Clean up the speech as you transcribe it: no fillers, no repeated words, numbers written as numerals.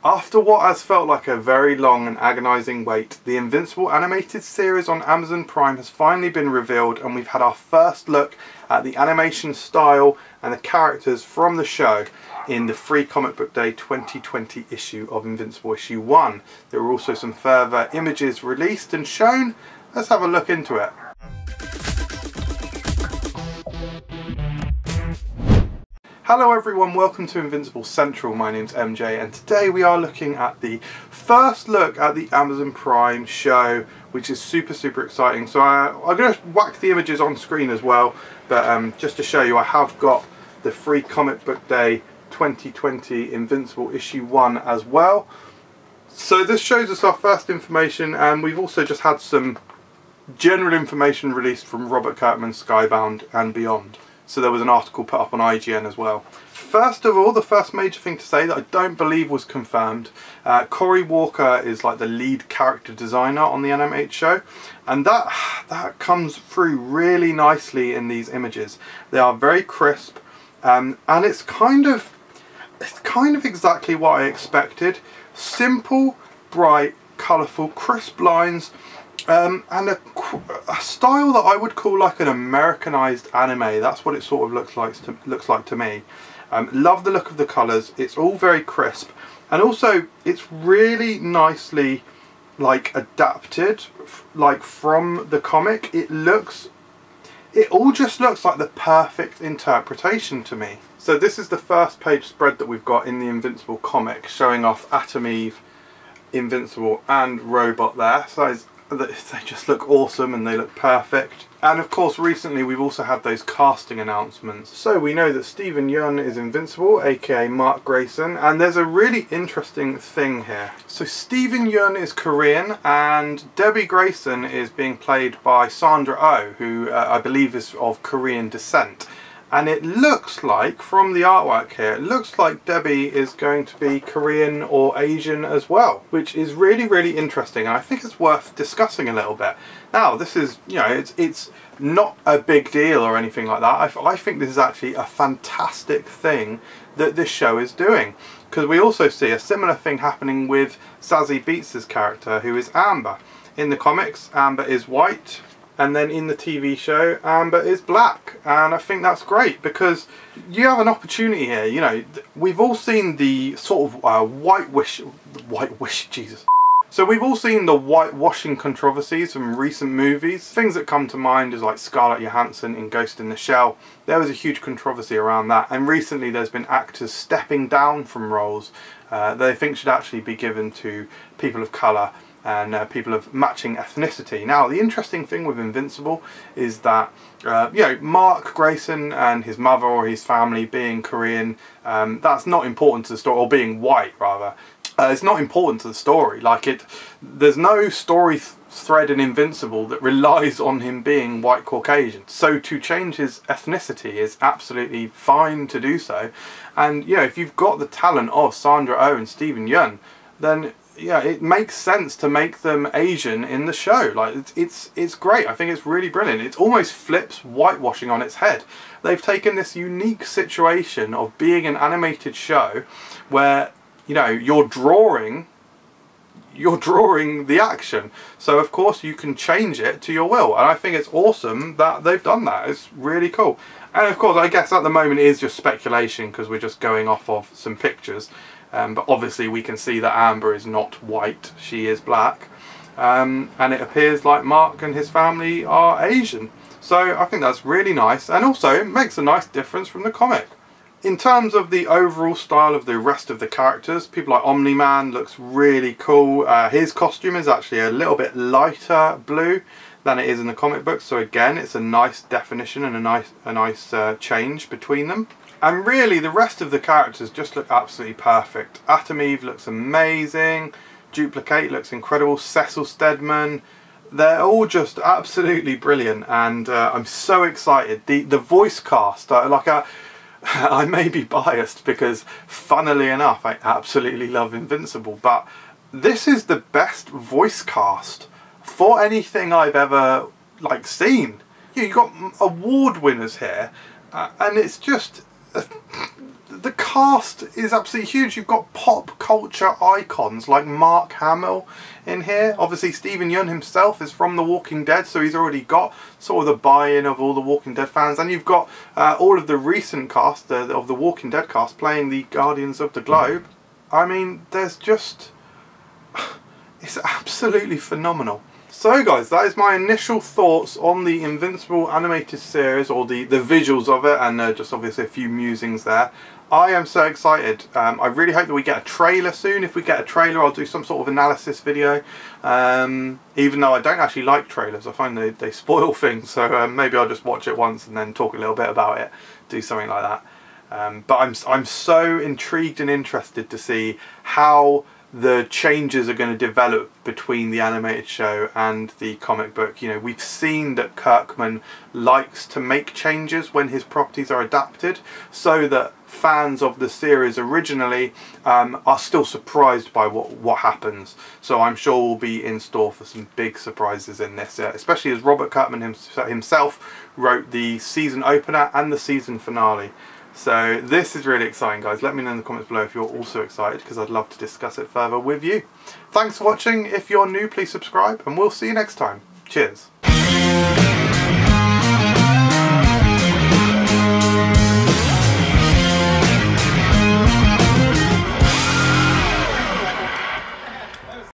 After what has felt like a very long and agonising wait, the Invincible Animated Series on Amazon Prime has finally been revealed, and we've had our first look at the animation style and the characters from the show in the Free Comic Book Day 2020 issue of Invincible issue 1. There were also some further images released and shown. Let's have a look into it. Hello everyone, welcome to Invincible Central. My name's MJ and today we are looking at the first look at the Amazon Prime show, which is super exciting. So I'm going to whack the images on screen as well, but just to show you, I have got the Free Comic Book Day 2020 Invincible issue 1 as well. So this shows us our first information, and we've also just had some general information released from Robert Kirkman's Skybound and Beyond. So there was an article put up on IGN as well. First of all, the first major thing to say that I don't believe was confirmed, Corey Walker is like the lead character designer on the animated show, and that comes through really nicely in these images. They are very crisp, and it's kind of exactly what I expected. Simple, bright, colourful, crisp lines. And a style that I would call like an Americanized anime. That's what it sort of looks like to me. Love the look of the colours. It's all very crisp, and also it's really nicely like adapted, like from the comic. It all just looks like the perfect interpretation to me. So this is the first page spread that we've got in the Invincible comic, showing off Atom Eve, Invincible, and Robot there. So they just look awesome and they look perfect. And of course recently we've also had those casting announcements. So we know that Steven Yeun is Invincible, aka Mark Grayson, and there's a really interesting thing here. So Steven Yeun is Korean and Debbie Grayson is being played by Sandra Oh, who I believe is of Korean descent. And it looks like, from the artwork here, it looks like Debbie is going to be Korean or Asian as well, which is really interesting, and I think it's worth discussing a little bit. Now, this is, you know, it's not a big deal or anything like that. I think this is actually a fantastic thing that this show is doing, because we also see a similar thing happening with Zazie Beetz' character, who is Amber. In the comics, Amber is white, and then in the TV show, Amber is black. And I think that's great, because you have an opportunity here. You know, we've all seen the sort of Jesus. So we've all seen the whitewashing controversies from recent movies. Things that come to mind is like Scarlett Johansson in Ghost in the Shell. There was a huge controversy around that. And recently there's been actors stepping down from roles that they think should actually be given to people of colour and people of matching ethnicity. Now, the interesting thing with Invincible is that you know, Mark Grayson and his mother or his family being Korean, that's not important to the story, or being white rather. It's not important to the story. Like there's no story thread in Invincible that relies on him being white Caucasian. So to change his ethnicity is absolutely fine to do so. And you know, if you've got the talent of Sandra Oh and Steven Yeun, then yeah, it makes sense to make them Asian in the show. Like it's great. I think it's really brilliant. It almost flips whitewashing on its head. They've taken this unique situation of being an animated show where, you know, you're drawing the action. So of course you can change it to your will. And I think it's awesome that they've done that. It's really cool. And of course, I guess at the moment it is just speculation because we're just going off of some pictures. But obviously we can see that Amber is not white, she is black. And it appears like Mark and his family are Asian. So I think that's really nice, and also it makes a nice difference from the comic. In terms of the overall style of the rest of the characters, people like Omni-Man looks really cool. His costume is actually a little bit lighter blue than it is in the comic book, so again it's a nice definition and a nice change between them. And really the rest of the characters just look absolutely perfect. Atom Eve looks amazing, Duplicate looks incredible, Cecil Stedman, they're all just absolutely brilliant, and I'm so excited. The voice cast, I may be biased because funnily enough I absolutely love Invincible, but this is the best voice cast for anything I've ever seen. You've got award winners here, and it's just the cast is absolutely huge. You've got pop culture icons like Mark Hamill in here. Obviously Steven Yeun himself is from The Walking Dead, so he's already got sort of the buy-in of all the Walking Dead fans. And you've got all of the recent cast of the Walking Dead cast playing the Guardians of the Globe. I mean, there's just... it's absolutely phenomenal. So guys, that is my initial thoughts on the Invincible Animated Series, or the visuals of it, and just obviously a few musings there. I am so excited. I really hope that we get a trailer soon. If we get a trailer, I'll do some sort of analysis video. Even though I don't actually like trailers, I find they spoil things, so maybe I'll just watch it once and then talk a little bit about it, do something like that. But I'm so intrigued and interested to see how the changes are going to develop between the animated show and the comic book. You know, we've seen that Kirkman likes to make changes when his properties are adapted, so that fans of the series originally are still surprised by what happens. So I'm sure we'll be in store for some big surprises in this, especially as Robert Kirkman himself wrote the season opener and the season finale. So this is really exciting, guys. Let me know in the comments below if you're also excited, because I'd love to discuss it further with you. Thanks for watching. If you're new, please subscribe, and we'll see you next time. Cheers.